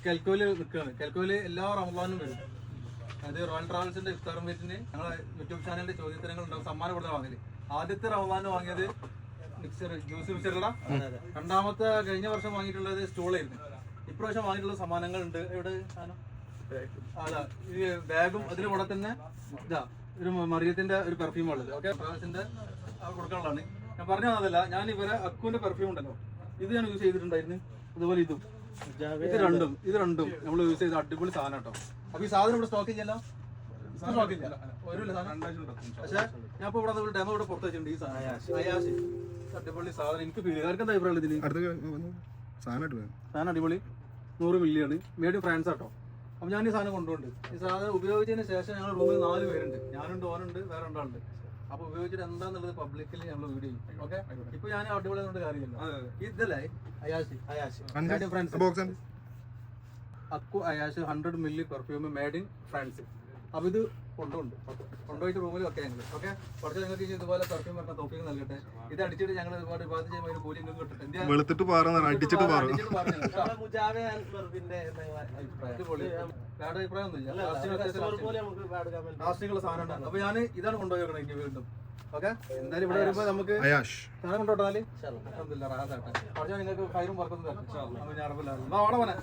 കെൽക്കോയില് നിൽക്കുകയാണ്. കെൽക്കോയില് എല്ലാ റമദാനും വരും. അതായത് റോയൽ ട്രാവൽസിന്റെ ഇഫ്താർ മീറ്റിന് ഞങ്ങളെ യൂട്യൂബ് ചാനലിന്റെ ചോദ്യോത്തരങ്ങൾ ഉണ്ടാവും. സമ്മാനം കൊടുത്ത വാങ്ങല്. ആദ്യത്തെ റമദാന് വാങ്ങിയത് മിക്സർ, ജ്യൂസ് മിക്സറുള്ള. രണ്ടാമത്തെ കഴിഞ്ഞ വർഷം വാങ്ങിയിട്ടുള്ളത് സ്റ്റൂളായിരുന്നു. ഇപ്രാവശ്യം വാങ്ങിയിട്ടുള്ള സമ്മാനങ്ങൾ ഉണ്ട്. എവിടെ സാധനം? അതാ ഈ ബാഗും അതിന് കൂടെ തന്നെ ഇതാ ഒരു മറിയത്തിന്റെ ഒരു പെർഫ്യൂം ഉള്ളത്. ഓക്കെ, ട്രാവൽസിന്റെ കൊടുക്കാനുള്ളതാണ്. ഞാൻ പറഞ്ഞു തന്നതല്ല, ഞാൻ ഇവരെ അക്കുവിന്റെ പെർഫ്യൂം ഉണ്ടല്ലോ, ഇത് ഞാൻ യൂസ് ചെയ്തിട്ടുണ്ടായിരുന്നു. അതുപോലെ ഇത് രണ്ടും നമ്മൾ യൂസ് ചെയ്ത അടിപൊളി സാധനം കേട്ടോ. അപ്പൊ ഈ സാധനം ഇവിടെ സ്റ്റോക്ക് ചെയ്യല്ലോ, സ്റ്റോക്ക് ഇല്ല ഒരു സാധനം. പക്ഷെ ഞാൻ ഇപ്പൊ ഇവിടെ ഡെമോ ഇവിടെ പുറത്ത് വെച്ചിട്ടുണ്ട്. ഈ സാധനം അയാശി അടിപൊളി സാധനം. എനിക്ക് ഫീൽ ചെയ്ത് എന്താ അഭിപ്രായം ഇതിന്? സാധനം അടിപൊളി 100 മില്ലിയാണ്. മേഡ് ഇൻ ഫ്രാൻസ് കേട്ടോ. അപ്പൊ ഞാൻ ഈ സാധനം കൊണ്ടുപോകുന്നുണ്ട്. ഈ സാധനം ഉപയോഗിച്ചതിന് ശേഷം ഞങ്ങൾ റൂമിൽ 4 പേരുണ്ട്. ഞാനുണ്ട്, ഓനുണ്ട്, വേറെ 2 ആളുണ്ട്. അപ്പൊ ഉപയോഗിച്ചിട്ട് എന്താന്നുള്ളത് പബ്ലിക്കിൽ ഞങ്ങൾ വീഡിയോ ചെയ്യും. ഓക്കെ, ഇപ്പൊ ഞാൻ അടിപൊളി കൊണ്ട് കാര്യമില്ല. ഇതല്ലേ അയാശി അക്കു അയാശി 100 milli perfume made in France. അപ്പൊ ഇത് കൊണ്ടുപോയിട്ട് റൂമിൽ വെക്കാം ഞങ്ങൾ. ഓക്കെ, കുറച്ച് നിങ്ങൾക്ക് ഇതുപോലെ പെർഫ്യൂം വെക്കാൻ തോപ്പിക്ക് നൽകട്ടെ. ഇത് അടിച്ചിട്ട് ഞങ്ങൾ ഒരുപാട് വിവാദം ചെയ്യുമ്പോൾ ഒരു കൂലി നിങ്ങൾക്ക് കിട്ടട്ടെ. അഭിപ്രായം ഒന്നുമില്ല. ലാസ്റ്റിക്കുള്ള സാധനം ഉണ്ടാകും. അപ്പൊ ഞാൻ ഇതാണ് കൊണ്ടുപോയി വെക്കണം എനിക്ക് വീണ്ടും. ഓക്കെ, എന്തായാലും ഇവിടെ വരുമ്പോ നമുക്ക് സാധനം കൊണ്ടോട്ടാല് നിങ്ങൾക്ക് ഫയറും വർക്കൊന്നും തരാം. ഞാൻ അവിടെ പോനെ